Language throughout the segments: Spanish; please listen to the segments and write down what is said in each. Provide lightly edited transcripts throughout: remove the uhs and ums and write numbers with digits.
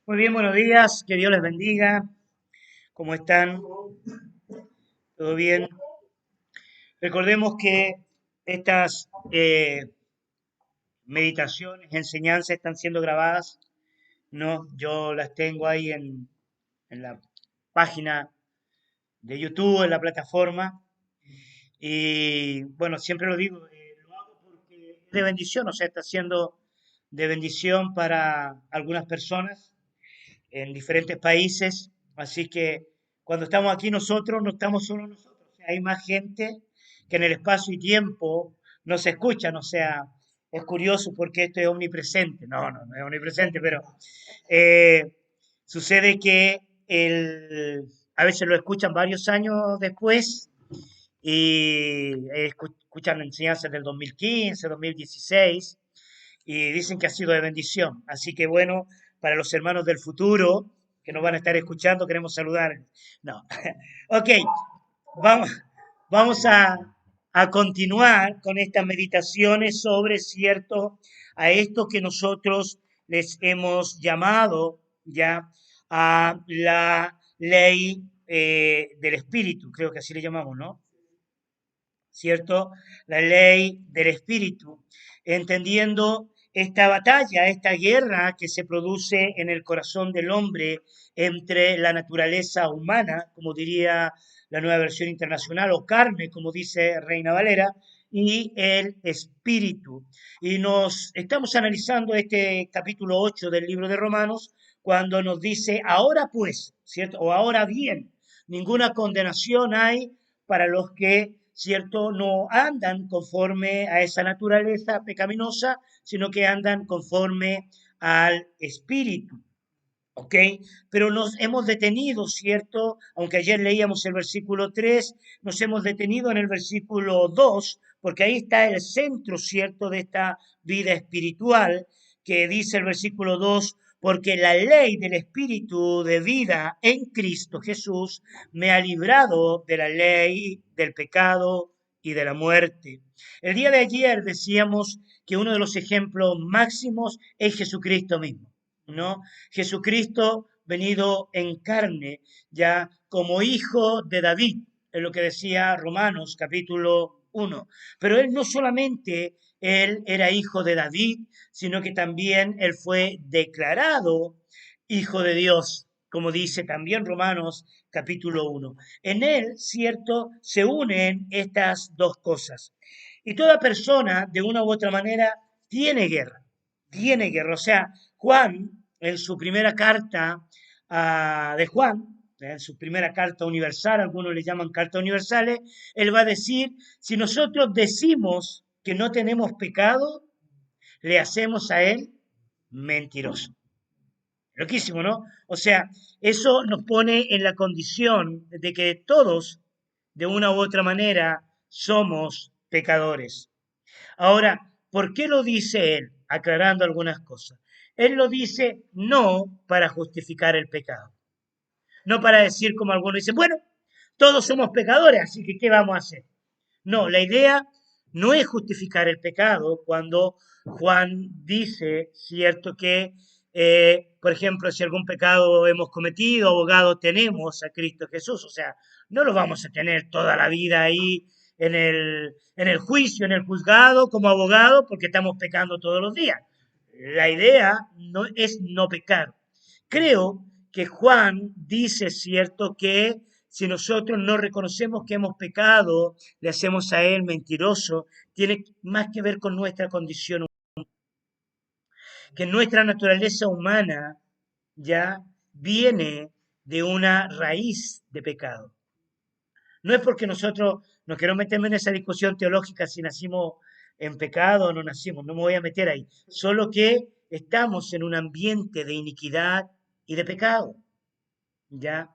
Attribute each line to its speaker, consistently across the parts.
Speaker 1: Muy bien, buenos días, que Dios les bendiga. ¿Cómo están? ¿Todo bien? Recordemos que estas meditaciones, enseñanzas están siendo grabadas, ¿no? Yo las tengo ahí en la página de YouTube, en la plataforma. Y bueno, siempre lo digo, lo hago porque es de bendición, o sea, está siendo de bendición para algunas personas en diferentes países, así que cuando estamos aquí nosotros, no estamos solo nosotros, o sea, hay más gente que en el espacio y tiempo nos escuchan, o sea, es curioso porque esto es omnipresente, no es omnipresente, pero eh, sucede que a veces lo escuchan varios años después y escuchan enseñanzas del 2015, 2016 y dicen que ha sido de bendición. Así que bueno, para los hermanos del futuro que nos van a estar escuchando, queremos saludar. No. Ok, vamos, vamos a continuar con estas meditaciones sobre cierto a esto que nosotros les hemos llamado ya a la ley del espíritu, creo que así le llamamos, ¿no? ¿Cierto? La ley del espíritu, entendiendo esta batalla, esta guerra que se produce en el corazón del hombre entre la naturaleza humana, como diría la nueva versión internacional, o carne, como dice Reina Valera, y el espíritu. Y nos estamos analizando este capítulo 8 del libro de Romanos, cuando nos dice, ahora pues, ¿cierto? O ahora bien, ninguna condenación hay para los que, ¿cierto?, no andan conforme a esa naturaleza pecaminosa, sino que andan conforme al Espíritu. ¿Ok? Pero nos hemos detenido, ¿cierto? Aunque ayer leíamos el versículo 3, nos hemos detenido en el versículo 2, porque ahí está el centro, ¿cierto?, de esta vida espiritual, que dice el versículo 2, porque la ley del espíritu de vida en Cristo Jesús me ha librado de la ley del pecado y de la muerte. El día de ayer decíamos que uno de los ejemplos máximos es Jesucristo mismo, ¿no? Jesucristo venido en carne, ya como hijo de David, es lo que decía Romanos capítulo 1. Pero él no solamente él era hijo de David, sino que también él fue declarado hijo de Dios, como dice también Romanos capítulo 1. En él, cierto, se unen estas dos cosas. Y toda persona, de una u otra manera, tiene guerra. O sea, Juan, en su primera carta de Juan, en su primera carta universal, algunos le llaman cartas universales, él va a decir, si nosotros decimos que no tenemos pecado, le hacemos a él mentiroso. Loquísimo, ¿no? O sea, eso nos pone en la condición de que todos, de una u otra manera, somos pecadores. Ahora, ¿por qué lo dice él? Aclarando algunas cosas. Él lo dice no para justificar el pecado, no para decir como algunos dicen, bueno, todos somos pecadores, así que ¿qué vamos a hacer? No, la idea no es justificar el pecado cuando Juan dice, cierto, que, por ejemplo, si algún pecado hemos cometido, abogado tenemos a Cristo Jesús, o sea, no lo vamos a tener toda la vida ahí en el juicio, en el juzgado, como abogado, porque estamos pecando todos los días. La idea no es no pecar. Creo que Juan dice, cierto, que si nosotros no reconocemos que hemos pecado, le hacemos a él mentiroso, tiene más que ver con nuestra condición, que nuestra naturaleza humana ya viene de una raíz de pecado. No es porque nosotros nos queremos meterme en esa discusión teológica si nacimos en pecado o no nacimos, no me voy a meter ahí, solo que estamos en un ambiente de iniquidad y de pecado. ¿Ya?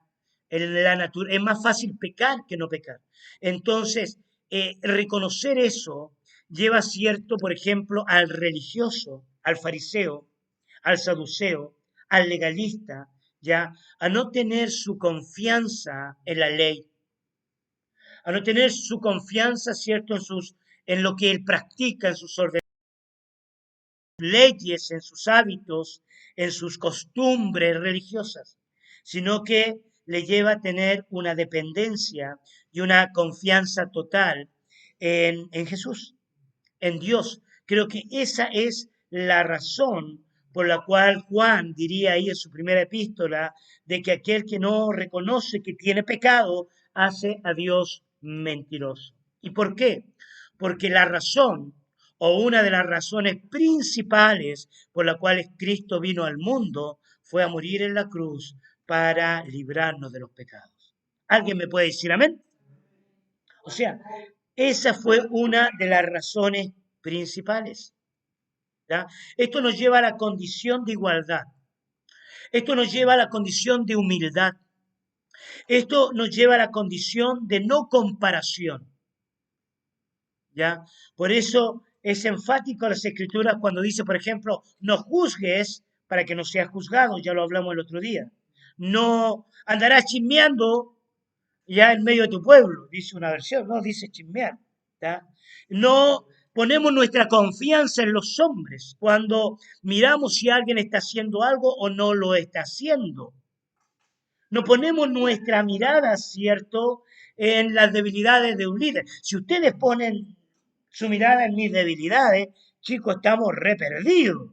Speaker 1: Es más fácil pecar que no pecar. Entonces, reconocer eso lleva cierto, por ejemplo, al religioso, al fariseo, al saduceo, al legalista, ¿ya? A no tener su confianza en la ley, a no tener su confianza, ¿cierto?, en lo que él practica, en sus leyes, en sus hábitos, en sus costumbres religiosas, sino que le lleva a tener una dependencia y una confianza total en Jesús, en Dios. Creo que esa es la razón por la cual Juan diría ahí en su primera epístola de que aquel que no reconoce que tiene pecado hace a Dios mentiroso. ¿Y por qué? Porque la razón o una de las razones principales por las cuales Cristo vino al mundo fue a morir en la cruz para librarnos de los pecados. ¿Alguien me puede decir amén? O sea, esa fue una de las razones principales. ¿Ya? Esto nos lleva a la condición de igualdad. Esto nos lleva a la condición de humildad. Esto nos lleva a la condición de no comparación. ¿Ya? Por eso es enfático las escrituras cuando dice, por ejemplo, no juzgues para que no seas juzgado, ya lo hablamos el otro día. No andarás chismeando ya en medio de tu pueblo, dice una versión, no dice chismear. ¿Ya? No ponemos nuestra confianza en los hombres cuando miramos si alguien está haciendo algo o no lo está haciendo. No ponemos nuestra mirada, ¿cierto?, en las debilidades de un líder. Si ustedes ponen su mirada en mis debilidades, chicos, estamos re perdidos.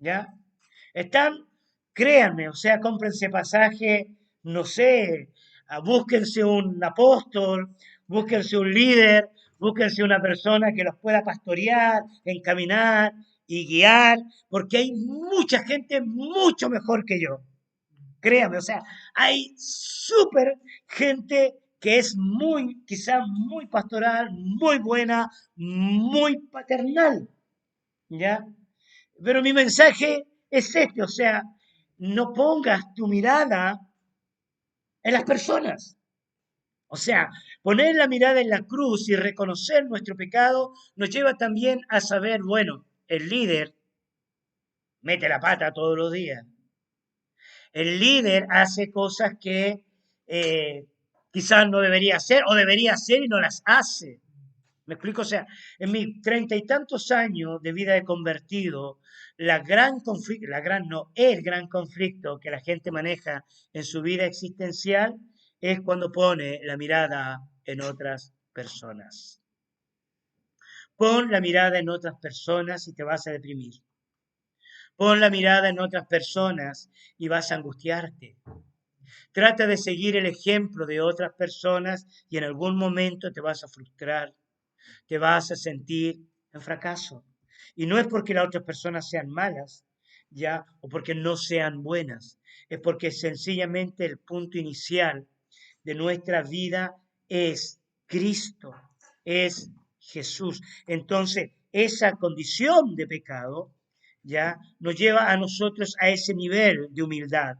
Speaker 1: ¿Ya? Están, créanme, o sea, cómprense pasaje, no sé, búsquense un apóstol, búsquense un líder, búsquense una persona que los pueda pastorear, encaminar y guiar, porque hay mucha gente mucho mejor que yo. Créame, o sea, hay súper gente que es muy, quizás muy pastoral, muy buena, muy paternal, ¿ya? Pero mi mensaje es este, o sea, no pongas tu mirada en las personas. O sea, poner la mirada en la cruz y reconocer nuestro pecado nos lleva también a saber, bueno, el líder mete la pata todos los días. El líder hace cosas que quizás no debería hacer o debería hacer y no las hace. ¿Me explico? O sea, en mis 30 y tantos años de vida de convertido, la gran no, el gran conflicto que la gente maneja en su vida existencial es cuando pone la mirada en otras personas. Pon la mirada en otras personas y te vas a deprimir. Pon la mirada en otras personas y vas a angustiarte. Trata de seguir el ejemplo de otras personas y en algún momento te vas a frustrar, te vas a sentir en fracaso. Y no es porque las otras personas sean malas, ya, o porque no sean buenas, es porque sencillamente el punto inicial de nuestra vida es Cristo, es Jesús. Entonces, esa condición de pecado ya nos lleva a nosotros a ese nivel de humildad,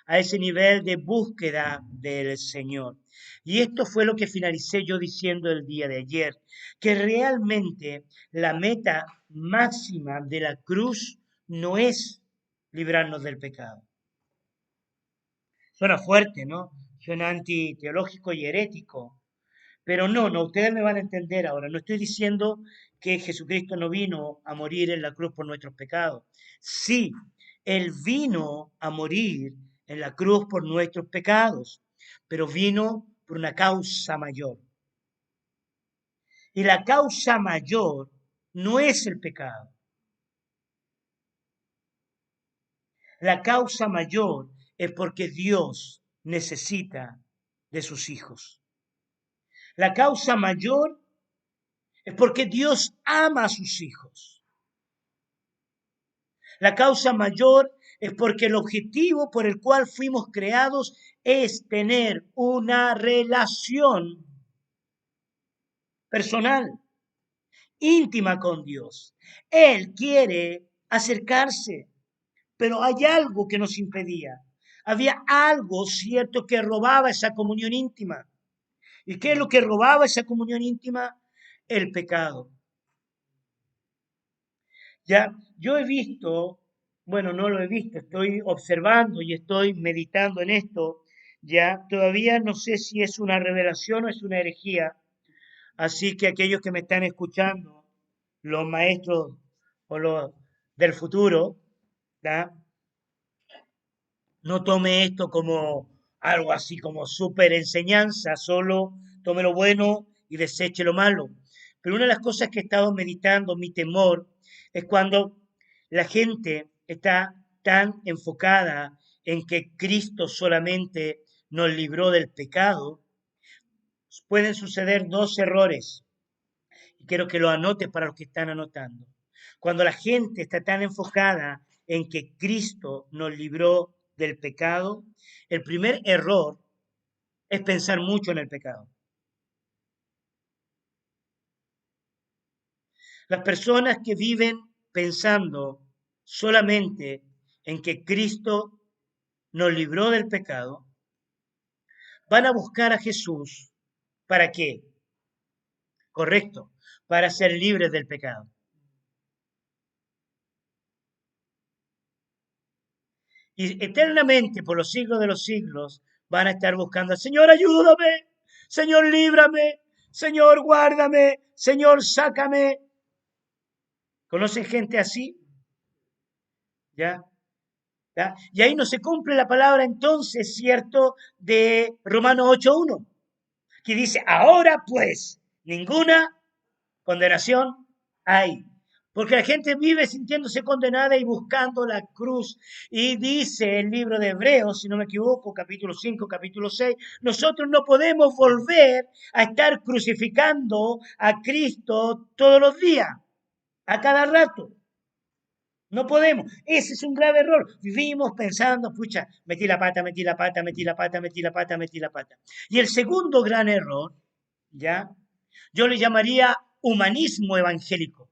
Speaker 1: a ese nivel de búsqueda del Señor. Y esto fue lo que finalicé yo diciendo el día de ayer, que realmente la meta máxima de la cruz no es librarnos del pecado. Suena fuerte, ¿no? Suena antiteológico y herético. Pero no, no, ustedes me van a entender ahora. No estoy diciendo que Jesucristo no vino a morir en la cruz por nuestros pecados. Sí, Él vino a morir en la cruz por nuestros pecados, pero vino por una causa mayor. Y la causa mayor no es el pecado. La causa mayor es porque Dios necesita de sus hijos. La causa mayor es porque Dios ama a sus hijos. La causa mayor es porque el objetivo por el cual fuimos creados es tener una relación personal, íntima con Dios. Él quiere acercarse, pero hay algo que nos impedía. Había algo cierto que robaba esa comunión íntima. ¿Y qué es lo que robaba esa comunión íntima? El pecado. Ya, yo he visto, bueno, no lo he visto, estoy observando y estoy meditando en esto, ya, todavía no sé si es una revelación o es una herejía, así que aquellos que me están escuchando, los maestros o los del futuro, ¿tá? No tome esto como algo así como súper enseñanza, solo tome lo bueno y deseche lo malo. Pero una de las cosas que he estado meditando, mi temor, es cuando la gente está tan enfocada en que Cristo solamente nos libró del pecado, pueden suceder dos errores. Y quiero que lo anotes para los que están anotando. Cuando la gente está tan enfocada en que Cristo nos libró del pecado, el primer error es pensar mucho en el pecado. Las personas que viven pensando solamente en que Cristo nos libró del pecado, van a buscar a Jesús. ¿Para qué? Correcto, para ser libres del pecado. Y eternamente, por los siglos de los siglos, van a estar buscando, Señor, ayúdame, Señor, líbrame, Señor, guárdame, Señor, sácame. ¿Conocen gente así? ¿Ya? ¿Ya? Y ahí no se cumple la palabra entonces, ¿cierto?, de Romanos 8.1, que dice, ahora pues, ninguna condenación hay. Porque la gente vive sintiéndose condenada y buscando la cruz. Y dice el libro de Hebreos, si no me equivoco, capítulo 5, capítulo 6, nosotros no podemos volver a estar crucificando a Cristo todos los días, a cada rato. No podemos. Ese es un grave error. Vivimos pensando, pucha, metí la pata, metí la pata, metí la pata, metí la pata, metí la pata. Y el segundo gran error, ¿ya? Yo le llamaría humanismo evangélico.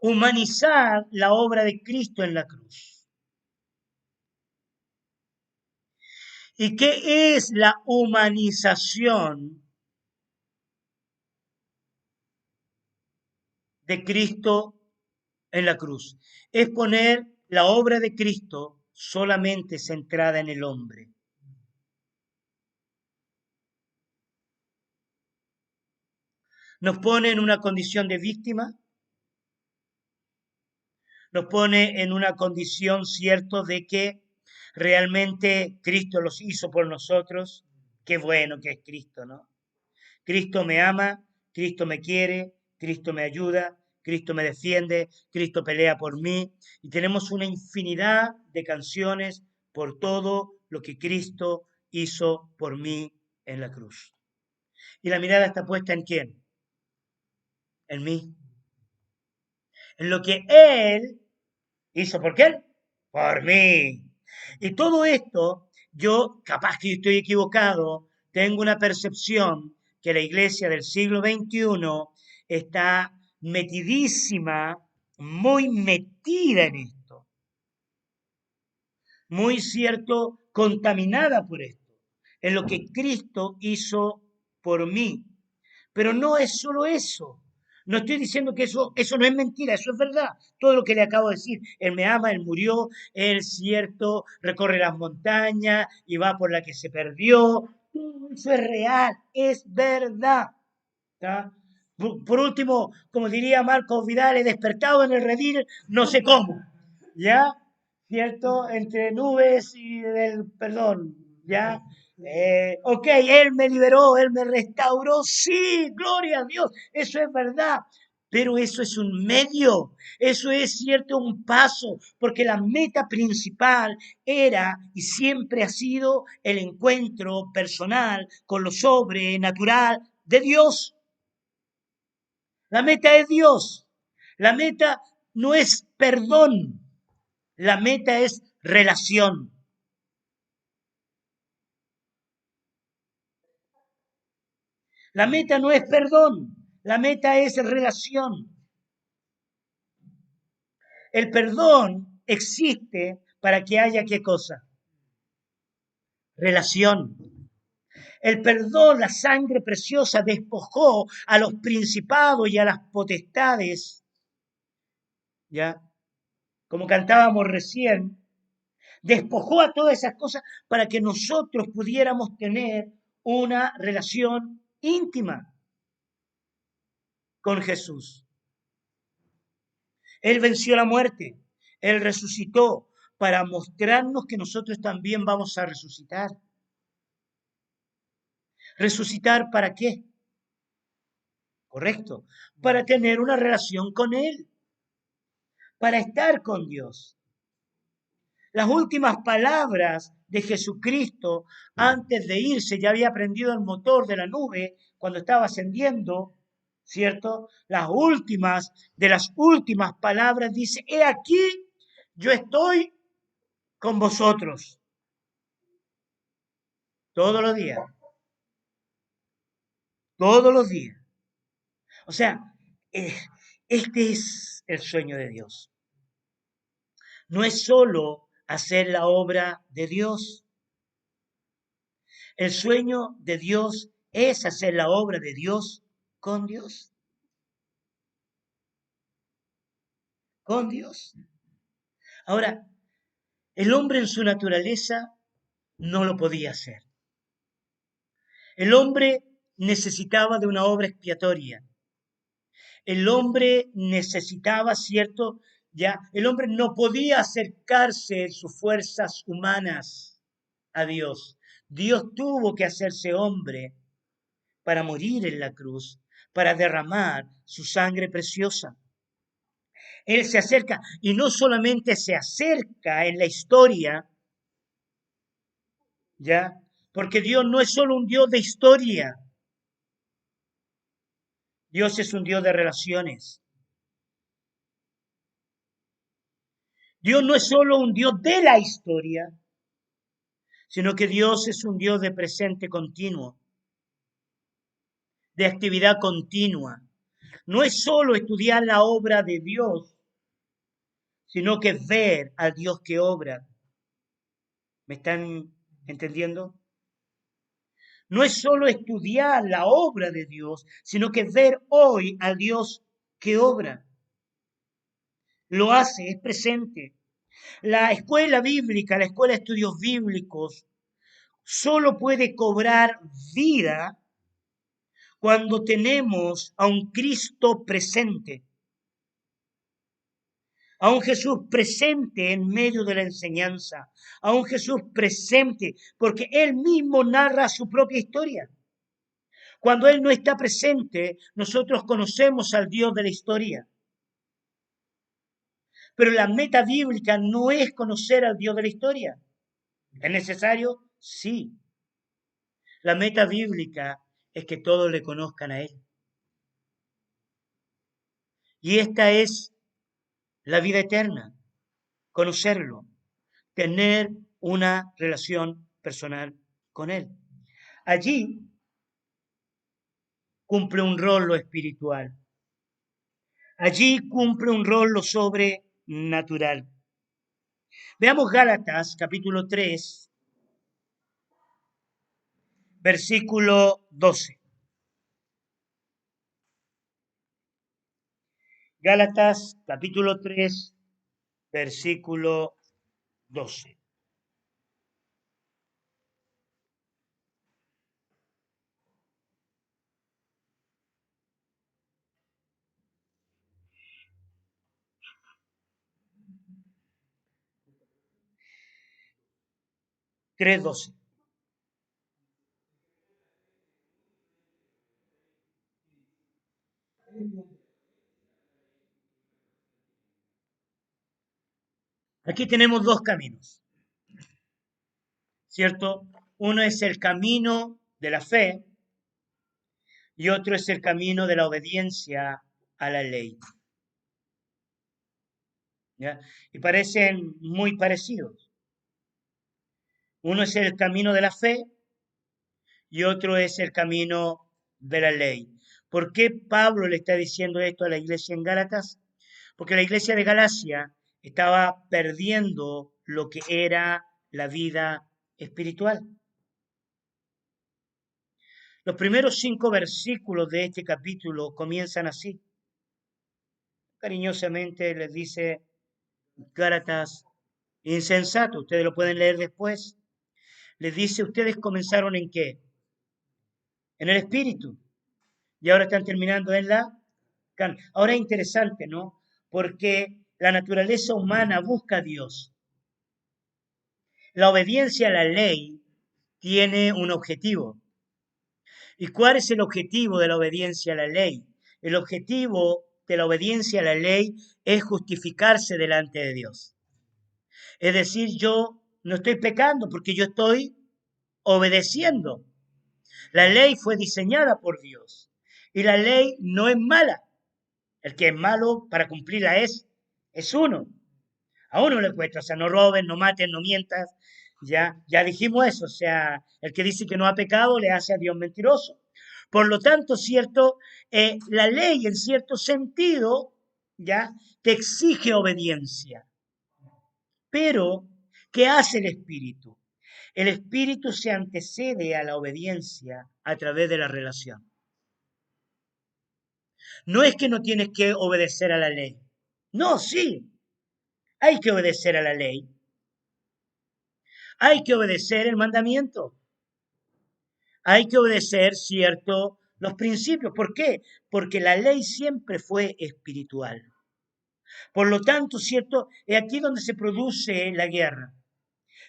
Speaker 1: Humanizar la obra de Cristo en la cruz. ¿Y qué es la humanización de Cristo en la cruz? Es poner la obra de Cristo solamente centrada en el hombre. Nos pone en una condición de víctima, nos pone en una condición, cierto, de que realmente Cristo los hizo por nosotros. Qué bueno que es Cristo, ¿no? Cristo me ama, Cristo me quiere, Cristo me ayuda, Cristo me defiende, Cristo pelea por mí. Y tenemos una infinidad de canciones por todo lo que Cristo hizo por mí en la cruz. Y la mirada está puesta en quién? En mí. En lo que Él hizo por quién? Por mí. Y todo esto, yo, capaz que estoy equivocado, tengo una percepción que la iglesia del siglo XXI está metidísima, muy metida en esto, muy cierto, contaminada por esto, en lo que Cristo hizo por mí. Pero no es solo eso. No estoy diciendo que eso no es mentira, eso es verdad. Todo lo que le acabo de decir, Él me ama, Él murió, Él cierto, recorre las montañas y va por la que se perdió. Todo eso es real, es verdad. ¿Tá? Por último, como diría Marcos Vidal, he despertado en el redil, no sé cómo. ¿Ya? ¿Cierto? Entre nubes y del perdón. ¿Ya? Ok, Él me liberó, Él me restauró. Sí, gloria a Dios, eso es verdad. Pero eso es un medio, eso es cierto un paso, porque la meta principal era y siempre ha sido el encuentro personal con lo sobrenatural de Dios. La meta es Dios. La meta no es perdón. La meta es relación. La meta no es perdón. La meta es relación. El perdón existe para que haya qué cosa? Relación. El perdón, la sangre preciosa, despojó a los principados y a las potestades, ¿ya? Como cantábamos recién, despojó a todas esas cosas para que nosotros pudiéramos tener una relación íntima con Jesús. Él venció la muerte, Él resucitó para mostrarnos que nosotros también vamos a resucitar. ¿Resucitar para qué? Correcto, para tener una relación con Él, para estar con Dios. Las últimas palabras de Jesucristo antes de irse, ya había prendido el motor de la nube cuando estaba ascendiendo, ¿cierto? Las últimas de las últimas palabras dice, he aquí, yo estoy con vosotros todos los días, todos los días. O sea, eh, este es el sueño de Dios. No es solo hacer la obra de Dios. El sueño de Dios es hacer la obra de Dios con Dios. Con Dios. Ahora, el hombre en su naturaleza no lo podía hacer. El hombre necesitaba de una obra expiatoria. El hombre necesitaba, ¿cierto? Ya, el hombre no podía acercarse en sus fuerzas humanas a Dios. Dios tuvo que hacerse hombre para morir en la cruz, para derramar su sangre preciosa. Él se acerca y no solamente se acerca en la historia, ¿ya? Porque Dios no es solo un Dios de historia, Dios es un Dios de relaciones. Dios no es solo un Dios de la historia, sino que Dios es un Dios de presente continuo, de actividad continua. No es solo estudiar la obra de Dios, sino que ver al Dios que obra. ¿Me están entendiendo? No es solo estudiar la obra de Dios, sino que ver hoy al Dios que obra. Lo hace, es presente. La escuela bíblica, la escuela de estudios bíblicos, solo puede cobrar vida cuando tenemos a un Cristo presente, a un Jesús presente en medio de la enseñanza, a un Jesús presente, porque Él mismo narra su propia historia. Cuando Él no está presente, nosotros conocemos al Dios de la historia. Pero la meta bíblica no es conocer al Dios de la historia. ¿Es necesario? Sí. La meta bíblica es que todos le conozcan a Él. Y esta es la vida eterna, conocerlo, tener una relación personal con Él. Allí cumple un rol lo espiritual. Allí cumple un rol lo sobrenatural. Veamos Gálatas capítulo 3, versículo 12. Gálatas capítulo 3, versículo 12. Tres 12. Aquí tenemos dos caminos, ¿cierto? Uno es el camino de la fe y otro es el camino de la obediencia a la ley. ¿Ya? Y parecen muy parecidos. Uno es el camino de la fe y otro es el camino de la ley. ¿Por qué Pablo le está diciendo esto a la iglesia en Gálatas? Porque la iglesia de Galacia estaba perdiendo lo que era la vida espiritual. Los primeros 5 versículos de este capítulo comienzan así. Cariñosamente les dice Gálatas, insensato, ustedes lo pueden leer después. Les dice, ustedes comenzaron en qué? En el espíritu. Y ahora están terminando en la carne. Ahora es interesante, ¿no? Porque la naturaleza humana busca a Dios. La obediencia a la ley tiene un objetivo. ¿Y cuál es el objetivo de la obediencia a la ley? El objetivo de la obediencia a la ley es justificarse delante de Dios. Es decir, yo no estoy pecando porque yo estoy obedeciendo. La ley fue diseñada por Dios y la ley no es mala. El que es malo para cumplirla es uno. A uno le cuesta, o sea, no robes, no mates, no mientas. Ya dijimos eso, o sea, el que dice que no ha pecado le hace a Dios mentiroso. Por lo tanto, cierto, la ley en cierto sentido, ya, te exige obediencia. Pero, ¿qué hace el Espíritu? El Espíritu se antecede a la obediencia a través de la relación. No es que no tienes que obedecer a la ley. No, sí, hay que obedecer a la ley. Hay que obedecer el mandamiento. Hay que obedecer, cierto, los principios. ¿Por qué? Porque la ley siempre fue espiritual. Por lo tanto, cierto, es aquí donde se produce la guerra.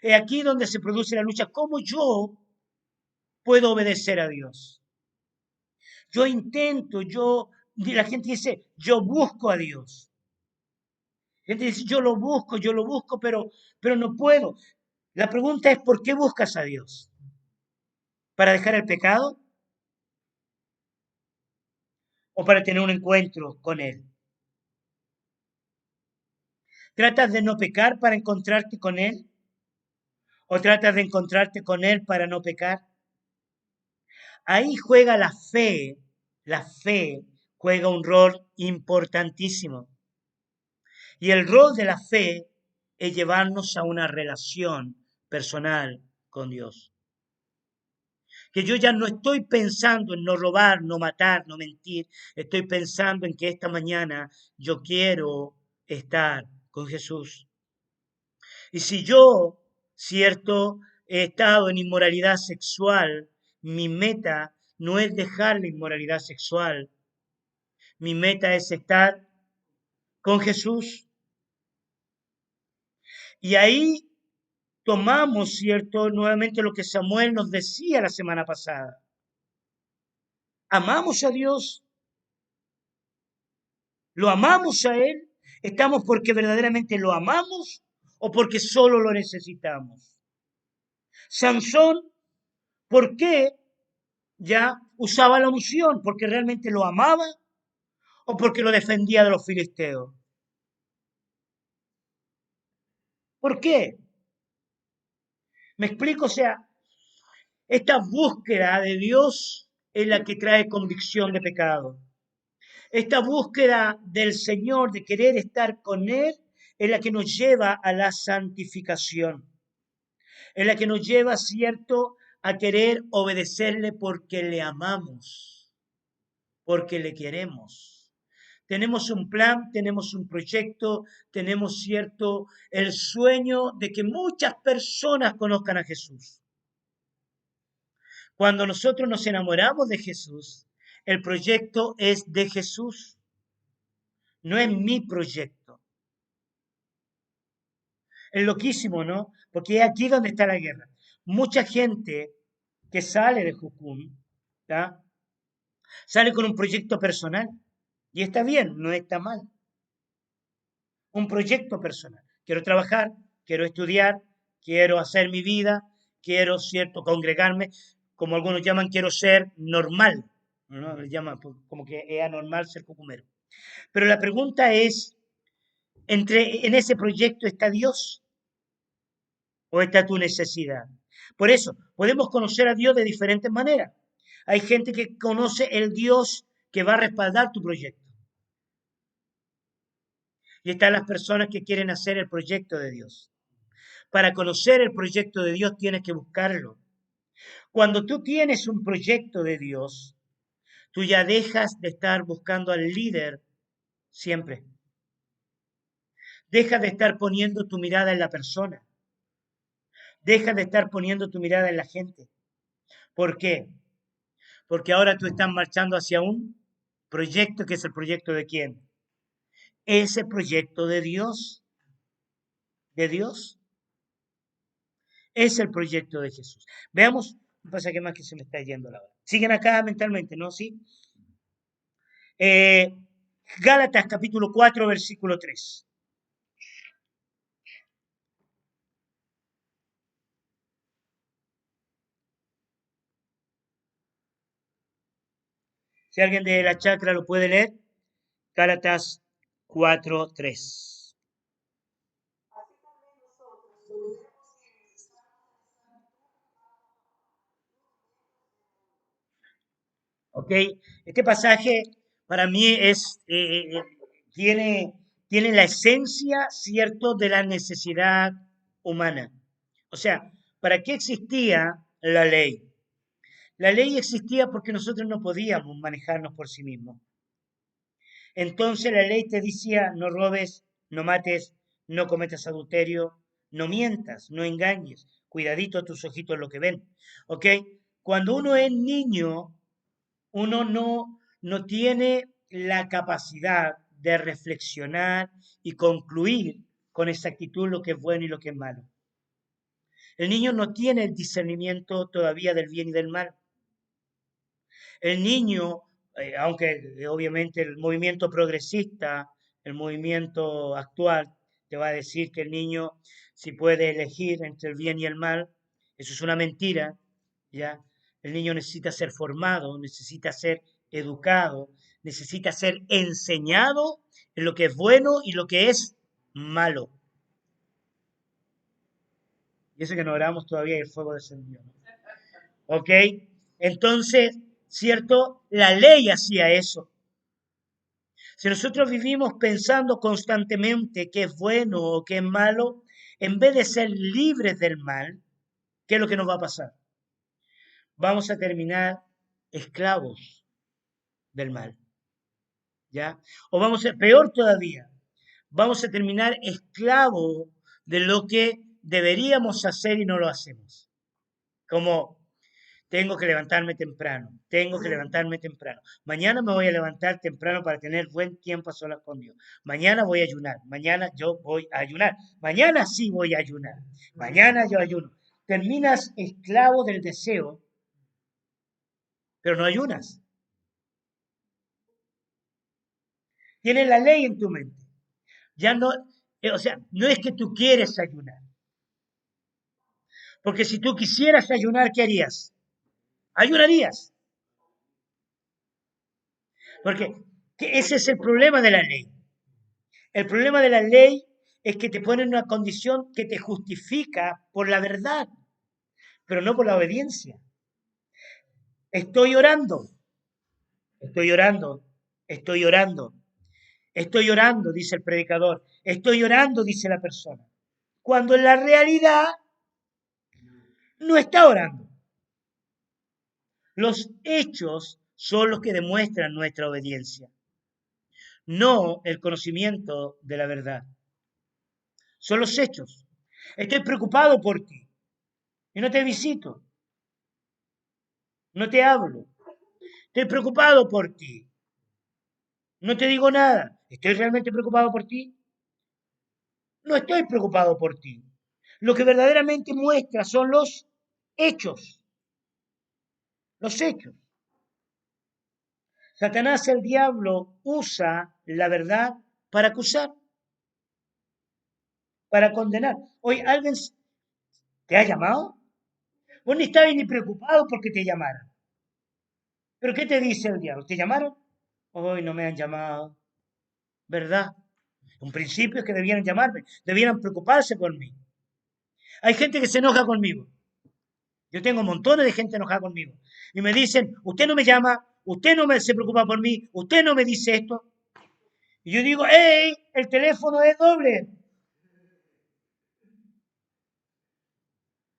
Speaker 1: Es aquí donde se produce la lucha. ¿Cómo yo puedo obedecer a Dios? Yo intento, la gente dice, yo busco a Dios. La gente dice, yo lo busco, pero no puedo. La pregunta es, ¿por qué buscas a Dios? ¿Para dejar el pecado o para tener un encuentro con Él? ¿Tratas de no pecar para encontrarte con Él? ¿O tratas de encontrarte con Él para no pecar? Ahí juega la fe juega un rol importantísimo. Y el rol de la fe es llevarnos a una relación personal con Dios. Que yo ya no estoy pensando en no robar, no matar, no mentir, estoy pensando en que esta mañana yo quiero estar con Jesús. Y si yo, cierto, he estado en inmoralidad sexual, mi meta no es dejar la inmoralidad sexual, mi meta es estar con Jesús. Y ahí tomamos, cierto, nuevamente lo que Samuel nos decía la semana pasada. ¿Amamos a Dios? ¿Lo amamos a Él? ¿Estamos porque verdaderamente lo amamos o porque solo lo necesitamos? Sansón, ¿por qué ya usaba la unción? ¿Porque realmente lo amaba o porque lo defendía de los filisteos? ¿Por qué? ¿Me explico? O sea, esta búsqueda de Dios es la que trae convicción de pecado. Esta búsqueda del Señor, de querer estar con Él, es la que nos lleva a la santificación. Es la que nos lleva, cierto, a querer obedecerle porque le amamos, porque le queremos. Tenemos un plan, tenemos un proyecto, tenemos, cierto, el sueño de que muchas personas conozcan a Jesús. Cuando nosotros nos enamoramos de Jesús, el proyecto es de Jesús, no es mi proyecto. Es loquísimo, ¿no? Porque es aquí donde está la guerra. Mucha gente que sale de Jucún, ¿tá? Sale con un proyecto personal. Y está bien, no está mal. Un proyecto personal. Quiero trabajar, quiero estudiar, quiero hacer mi vida, quiero, cierto, congregarme, como algunos llaman, quiero ser normal, ¿no? Le llaman como que es anormal ser cucumero. Pero la pregunta es, ¿en ese proyecto está Dios o está tu necesidad? Por eso, podemos conocer a Dios de diferentes maneras. Hay gente que conoce el Dios que va a respaldar tu proyecto. Y están las personas que quieren hacer el proyecto de Dios. Para conocer el proyecto de Dios tienes que buscarlo. Cuando tú tienes un proyecto de Dios, tú ya dejas de estar buscando al líder siempre. Dejas de estar poniendo tu mirada en la persona. Dejas de estar poniendo tu mirada en la gente. ¿Por qué? Porque ahora tú estás marchando hacia un proyecto que es el proyecto de quién? ese proyecto de Dios, de Dios, es el proyecto de Jesús. Veamos, pasa que más que se me está yendo la hora. Siguen acá mentalmente, ¿no? Sí. Eh, Gálatas capítulo 4, versículo 3. Si alguien de la chacra lo puede leer, Gálatas 4, 3. ¿Ok? Este pasaje para mí tiene, tiene la esencia, ¿cierto?, de la necesidad humana. O sea, ¿para qué existía la ley? La ley existía porque nosotros no podíamos manejarnos por sí mismos. Entonces la ley te decía, no robes, no mates, no cometas adulterio, no mientas, no engañes, cuidadito a tus ojitos lo que ven. ¿Ok? Cuando uno es niño, uno no tiene la capacidad de reflexionar y concluir con exactitud lo que es bueno y lo que es malo. El niño no tiene el discernimiento todavía del bien y del mal. El niño, aunque obviamente el movimiento progresista, el movimiento actual, te va a decir que el niño, si puede elegir entre el bien y el mal, eso es una mentira, ¿ya? El niño necesita ser formado, necesita ser educado, necesita ser enseñado en lo que es bueno y lo que es malo. Y eso que no oramos todavía y el fuego descendió, ¿no? ¿Ok? Entonces, ¿cierto? La ley hacía eso. Si nosotros vivimos pensando constantemente qué es bueno o qué es malo, en vez de ser libres del mal, ¿qué es lo que nos va a pasar? Vamos a terminar esclavos del mal, ¿ya? O vamos a, peor todavía, vamos a terminar esclavos de lo que deberíamos hacer y no lo hacemos. Como tengo que levantarme temprano, tengo que levantarme temprano. Mañana me voy a levantar temprano para tener buen tiempo a solas con Dios. Mañana voy a ayunar, mañana yo voy a ayunar, mañana sí voy a ayunar, mañana yo ayuno. Terminas esclavo del deseo, pero no ayunas. Tienes la ley en tu mente. Ya no, o sea, no es que tú quieres ayunar, porque si tú quisieras ayunar, ¿qué harías? Ayunarías, porque ese es el problema de la ley. El problema de la ley es que te pone en una condición que te justifica por la verdad, pero no por la obediencia. Estoy orando, estoy orando, estoy orando, estoy orando, dice el predicador, estoy orando, dice la persona. Cuando en la realidad no está orando. Los hechos son los que demuestran nuestra obediencia, no el conocimiento de la verdad. Son los hechos. Estoy preocupado por ti y no te visito, no te hablo. Estoy preocupado por ti. No te digo nada. ¿Estoy realmente preocupado por ti? No estoy preocupado por ti. Lo que verdaderamente muestra son los hechos. Los hechos. Satanás, el diablo, usa la verdad para acusar, para condenar. Hoy alguien te ha llamado. Vos ni estabas ni preocupado porque te llamaran. Pero ¿qué te dice el diablo? ¿Te llamaron? Hoy no me han llamado. ¿Verdad? Un principio es que debieran llamarme, debieran preocuparse por mí. Hay gente que se enoja conmigo. Yo tengo montones de gente enojada conmigo. Y me dicen, usted no me llama, usted no se preocupa por mí, usted no me dice esto. Y yo digo, hey, el teléfono es doble.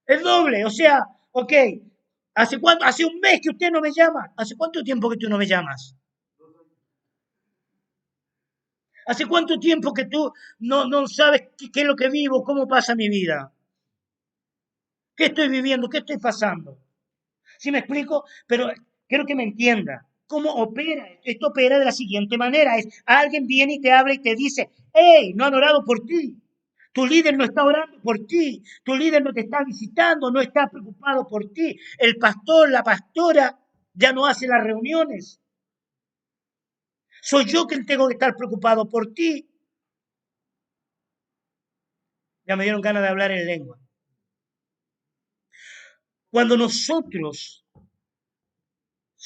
Speaker 1: Es doble. O sea, ok, ¿hace cuánto? Hace un mes que usted no me llama. ¿Hace cuánto tiempo que tú no me llamas? ¿Hace cuánto tiempo que tú no sabes qué es lo que vivo, cómo pasa mi vida? ¿Qué estoy viviendo? ¿Qué estoy pasando? ¿Sí me explico? Pero quiero que me entienda. ¿Cómo opera? Esto opera de la siguiente manera. Alguien viene y te habla y te dice, hey, no han orado por ti. Tu líder no está orando por ti. Tu líder no te está visitando, no está preocupado por ti. El pastor, la pastora ya no hace las reuniones. Soy yo quien tengo que estar preocupado por ti. Ya me dieron ganas de hablar en lengua. Cuando nosotros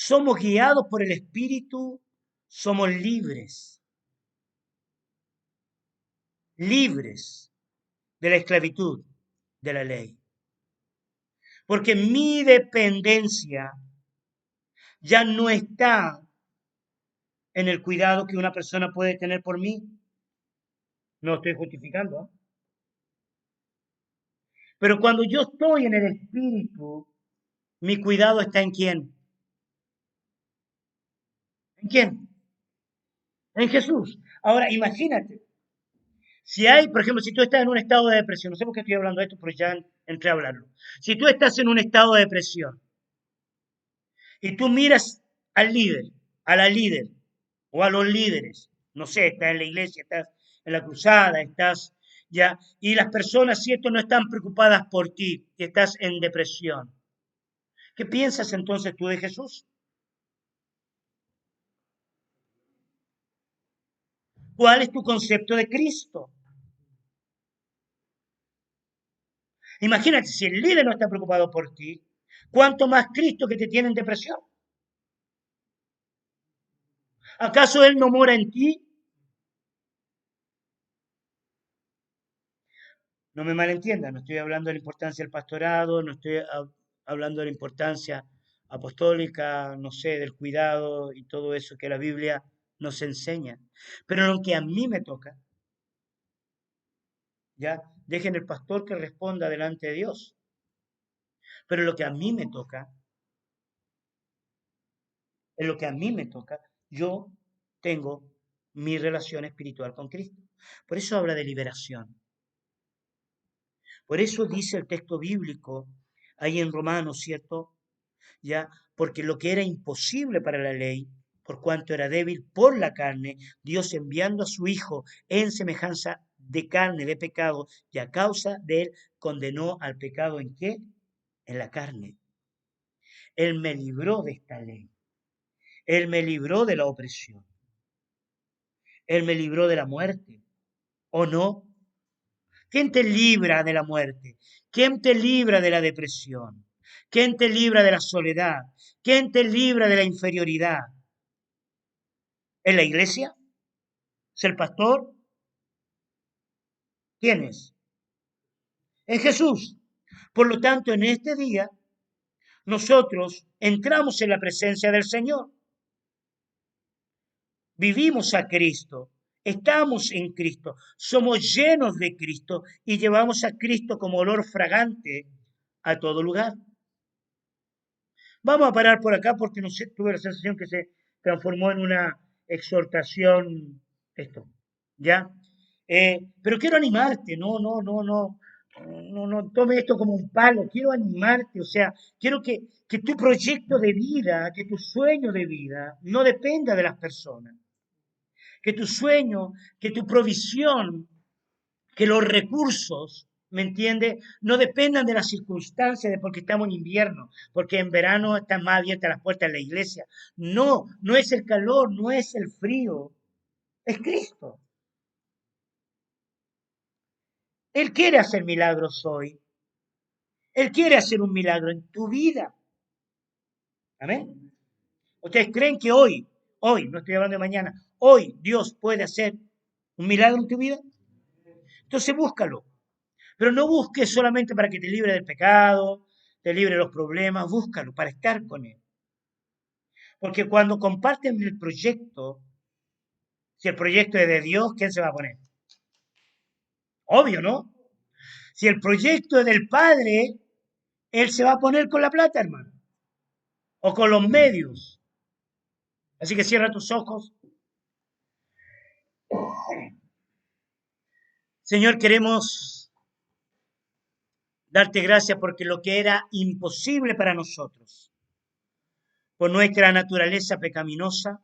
Speaker 1: somos guiados por el Espíritu, somos libres, libres de la esclavitud de la ley. Porque mi dependencia ya no está en el cuidado que una persona puede tener por mí. No estoy justificando, ¿eh? Pero cuando yo estoy en el Espíritu, mi cuidado está en quién. ¿En quién? En Jesús. Ahora, imagínate, si hay, por ejemplo, si tú estás en un estado de depresión, no sé por qué estoy hablando de esto, pero ya entré a hablarlo. Si tú estás en un estado de depresión y tú miras al líder, a la líder o a los líderes, no sé, estás en la iglesia, estás en la cruzada, estás ya, y las personas, cierto, no están preocupadas por ti, y estás en depresión. ¿Qué piensas entonces tú de Jesús? ¿Cuál es tu concepto de Cristo? Imagínate, si el líder no está preocupado por ti, ¿cuánto más Cristo que te tiene en depresión? ¿Acaso Él no mora en ti? No me malentiendan, no estoy hablando de la importancia del pastorado, no estoy hablando de la importancia apostólica, no sé, del cuidado y todo eso que la Biblia nos enseña. Pero lo que a mí me toca, ya, dejen el pastor que responda delante de Dios. Pero lo que a mí me toca, en lo que a mí me toca, yo tengo mi relación espiritual con Cristo. Por eso habla de liberación. Por eso dice el texto bíblico ahí en Romanos, ¿cierto? Ya, porque lo que era imposible para la ley, por cuanto era débil por la carne, Dios enviando a su Hijo en semejanza de carne, de pecado, y a causa de él condenó al pecado ¿en qué? En la carne. Él me libró de esta ley. Él me libró de la opresión. Él me libró de la muerte. ¿O no? ¿Quién te libra de la muerte? ¿Quién te libra de la depresión? ¿Quién te libra de la soledad? ¿Quién te libra de la inferioridad? ¿En la iglesia? ¿Es el pastor? ¿Quién es? En Jesús. Por lo tanto, en este día, nosotros entramos en la presencia del Señor. Vivimos a Cristo. Estamos en Cristo. Somos llenos de Cristo y llevamos a Cristo como olor fragante a todo lugar. Vamos a parar por acá porque no sé, tuve la sensación que se transformó en una exhortación esto, ¿ya? Pero quiero animarte, no tome esto como un palo, quiero animarte, o sea, quiero que tu proyecto de vida, que tu sueño de vida no dependa de las personas, que tu sueño, que tu provisión, que los recursos, ¿me entiende? No dependan de las circunstancias de porque estamos en invierno, porque en verano están más abiertas las puertas de la iglesia. No, no es el calor, no es el frío, es Cristo. Él quiere hacer milagros hoy. Él quiere hacer un milagro en tu vida. Amén. ¿Ustedes creen que hoy, no estoy hablando de mañana, hoy Dios puede hacer un milagro en tu vida? Entonces búscalo. Pero no busques solamente para que te libre del pecado, te libre de los problemas, búscalo para estar con Él. Porque cuando comparten el proyecto, si el proyecto es de Dios, ¿quién se va a poner? Obvio, ¿no? Si el proyecto es del Padre, Él se va a poner con la plata, hermano, o con los medios. Así que cierra tus ojos. Señor, queremos darte gracias porque lo que era imposible para nosotros, por nuestra naturaleza pecaminosa,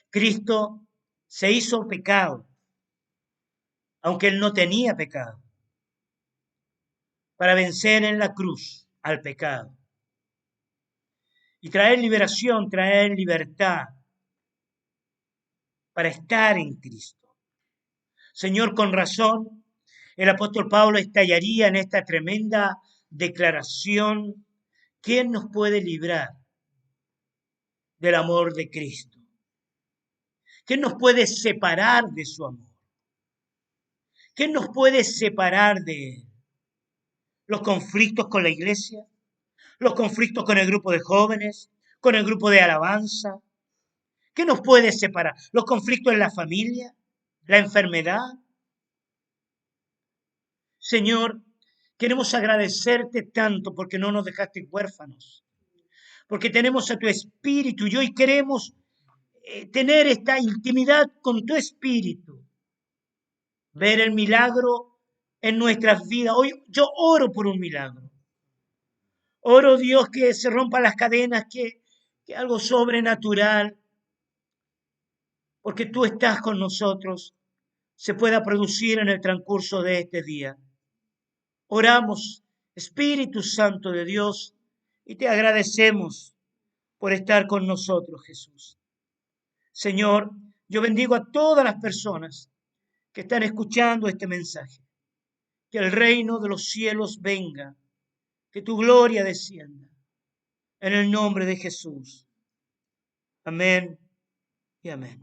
Speaker 1: Cristo se hizo pecado, aunque Él no tenía pecado, para vencer en la cruz al pecado y traer liberación, traer libertad para estar en Cristo. Señor, con razón, el apóstol Pablo estallaría en esta tremenda declaración: ¿quién nos puede librar del amor de Cristo? ¿Quién nos puede separar de su amor? ¿Quién nos puede separar de Él? Los conflictos con la iglesia, los conflictos con el grupo de jóvenes, con el grupo de alabanza. ¿Qué nos puede separar? Los conflictos en la familia, la enfermedad. Señor, queremos agradecerte tanto porque no nos dejaste huérfanos, porque tenemos a tu Espíritu y hoy queremos tener esta intimidad con tu Espíritu, ver el milagro en nuestras vidas. Hoy yo oro por un milagro. Oro, Dios, que se rompan las cadenas, que algo sobrenatural, porque tú estás con nosotros, se pueda producir en el transcurso de este día. Oramos, Espíritu Santo de Dios, y te agradecemos por estar con nosotros, Jesús. Señor, yo bendigo a todas las personas que están escuchando este mensaje. Que el reino de los cielos venga, que tu gloria descienda. En el nombre de Jesús. Amén y amén.